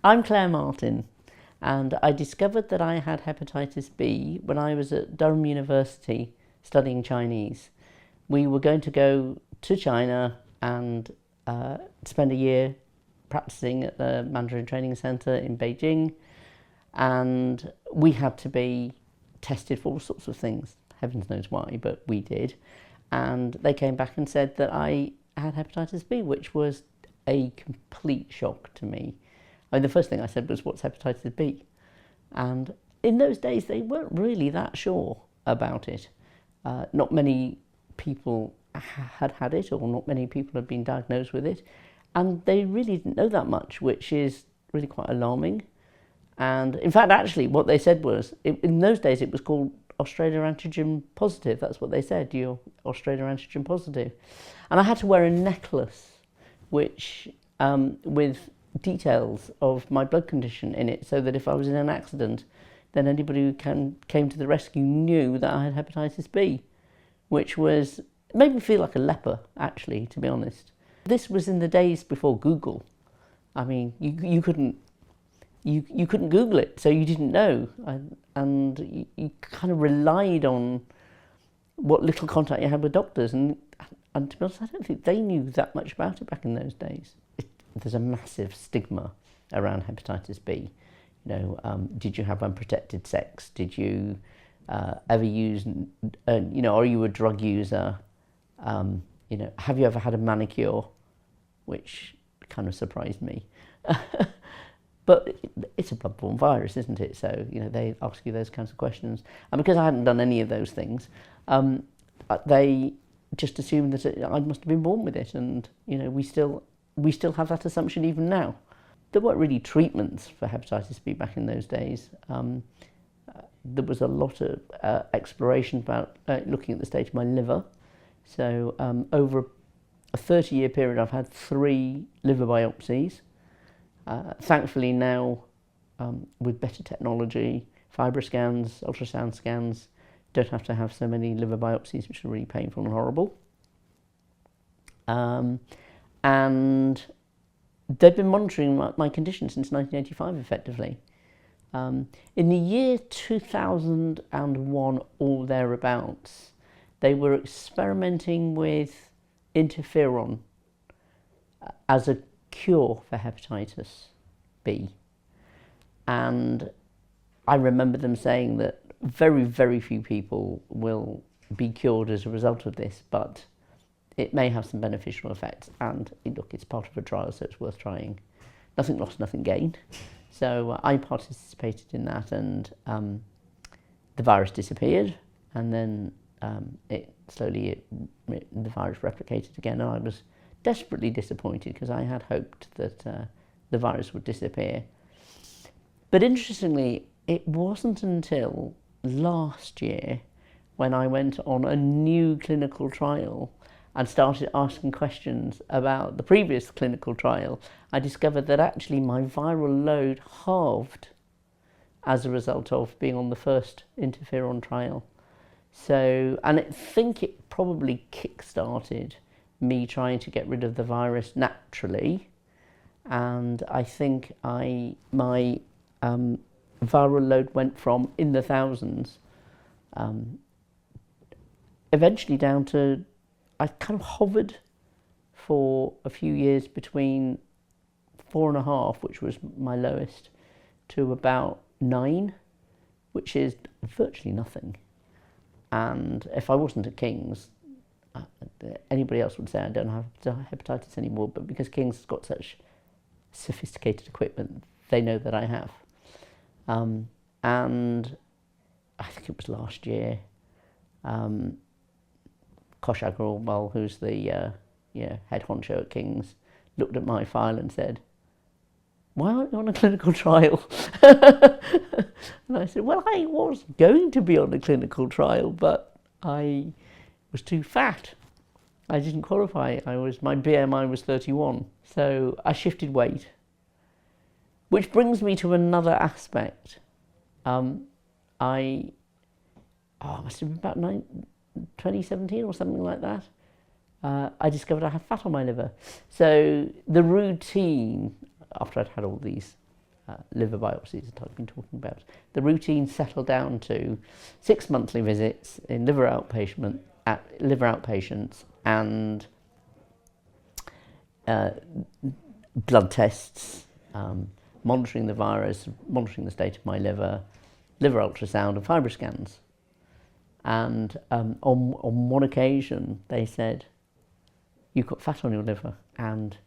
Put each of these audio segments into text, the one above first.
I'm Claire Martin, and I discovered that I had hepatitis B when I was at Durham University studying Chinese. We were going to go to China and spend a year practicing at the Mandarin Training Center in Beijing, and we had to be tested for all sorts of things. Heavens knows why, but we did. And they came back and said that I had hepatitis B, which was a complete shock to me. I mean, the first thing I said was, "What's hepatitis B?" And in those days, they weren't really that sure about it. Not many people had had it, or not many people had been diagnosed with it. And they really didn't know that much, which is really quite alarming. And in fact, actually, what they said was, in those days, it was called Australia antigen positive. That's what they said, you're Australia antigen positive. And I had to wear a necklace, which with details of my blood condition in it, so that if I was in an accident, then anybody who came to the rescue knew that I had hepatitis B, which made me feel like a leper, actually, to be honest. This was in the days before Google. I mean, you couldn't Google it, so you didn't know, and you kind of relied on what little contact you had with doctors, and to be honest, I don't think they knew that much about it back in those days. There's a massive stigma around hepatitis B. Did you have unprotected sex? Did you ever use, are you a drug user? Have you ever had a manicure? Which kind of surprised me. But it's a blood-borne virus, isn't it? So, they ask you those kinds of questions. And because I hadn't done any of those things, they just assumed that I must have been born with it. And, we still have that assumption even now. There weren't really treatments for hepatitis B back in those days. There was a lot of exploration about looking at the state of my liver. So over a 30-year period, I've had 3 liver biopsies. Thankfully now, with better technology, fibroscans, ultrasound scans, don't have to have so many liver biopsies, which are really painful and horrible. And they've been monitoring my condition since 1985, effectively. In the year 2001 or thereabouts, they were experimenting with interferon as a cure for hepatitis B. And I remember them saying that very, very few people will be cured as a result of this, but it may have some beneficial effects. And look, it's part of a trial, so it's worth trying. Nothing lost, nothing gained. So I participated in that, and the virus disappeared, and then the virus replicated again, and I was desperately disappointed because I had hoped that the virus would disappear. But interestingly, it wasn't until last year when I went on a new clinical trial and started asking questions about the previous clinical trial, I discovered that actually my viral load halved as a result of being on the first interferon trial. So, and I think it probably kick-started me trying to get rid of the virus naturally, and I think my viral load went from in the thousands eventually down to, I kind of hovered for a few years between 4.5, which was my lowest, to about 9, which is virtually nothing. And if I wasn't at King's, anybody else would say I don't have hepatitis anymore, but because King's has got such sophisticated equipment, they know that I have. And I think it was last year, Kosh Agarwal, who's the head honcho at King's, looked at my file and said, "Why aren't you on a clinical trial?" And I said, "Well, I was going to be on a clinical trial, but I was too fat. I didn't qualify. My BMI was 31, so I shifted weight." Which brings me to another aspect. I must have been about 2017 or something like that. I discovered I had fat on my liver. So the routine, after I'd had all these liver biopsies that I've been talking about. The routine settled down to 6 monthly visits in liver outpatients and blood tests, monitoring the virus, monitoring the state of my liver ultrasound and FibroScans. And on one occasion they said, "You've got fat on your liver, and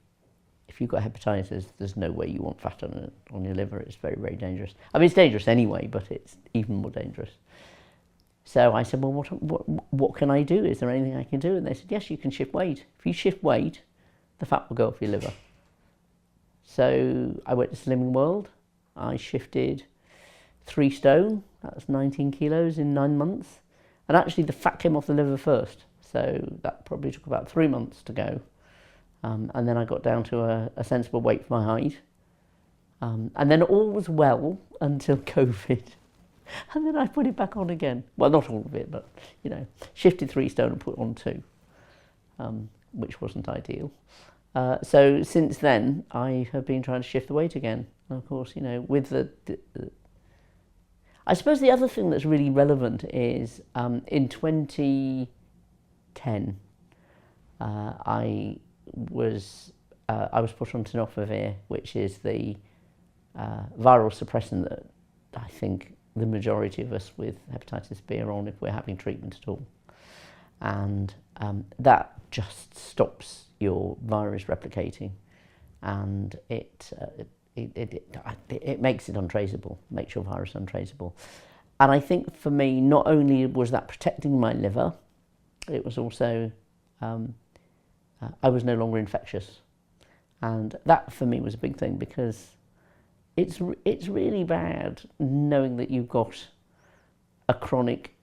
if you've got hepatitis, there's no way you want fat on your liver. It's very, very dangerous." I mean, it's dangerous anyway, but it's even more dangerous. So I said, "Well, what can I do? Is there anything I can do?" And they said, "Yes, you can shift weight. If you shift weight, the fat will go off your liver." So I went to Slimming World. I shifted 3 stone. That's 19 kilos in 9 months. And actually the fat came off the liver first. So that probably took about 3 months to go. And then I got down to a sensible weight for my height. And then all was well until COVID. And then I put it back on again. Well, not all of it, but, shifted 3 stone and put on 2, which wasn't ideal. So since then, I have been trying to shift the weight again. And of course, with I suppose the other thing that's really relevant is in 2010, I was put on tenofovir, which is the viral suppressant that I think the majority of us with hepatitis B are on if we're having treatment at all. And that just stops your virus replicating, and it makes it untraceable, makes your virus untraceable. And I think for me, not only was that protecting my liver, it was also, I was no longer infectious. And that for me was a big thing, because it's really bad knowing that you've got a chronic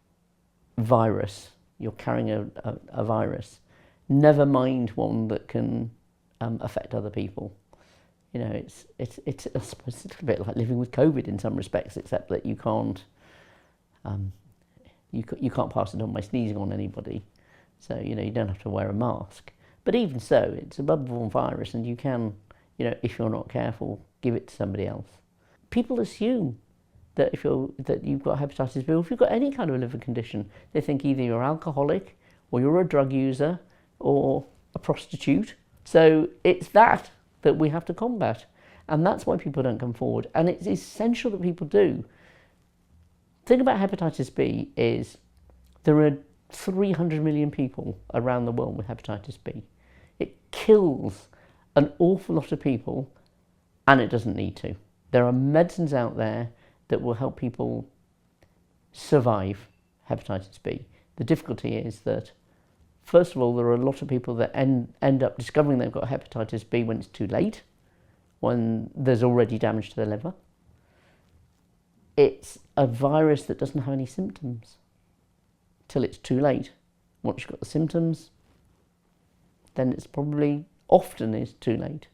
virus, you're carrying a virus, never mind one that can affect other people. It's I suppose it's a bit like living with COVID in some respects, except that you can't pass it on by sneezing on anybody. So you don't have to wear a mask. But even so, it's a blood-borne virus, and you can, if you're not careful, give it to somebody else. People assume that that you've got hepatitis B, or if you've got any kind of liver condition, they think either you're alcoholic, or you're a drug user, or a prostitute. So it's that we have to combat, and that's why people don't come forward. And it's essential that people do. The thing about hepatitis B is there are 300 million people around the world with hepatitis B. It kills an awful lot of people, and it doesn't need to. There are medicines out there that will help people survive hepatitis B. The difficulty is that, first of all, there are a lot of people that end up discovering they've got hepatitis B when it's too late, when there's already damage to the liver. It's a virus that doesn't have any symptoms till it's too late. Once you've got the symptoms, then it's probably often is too late.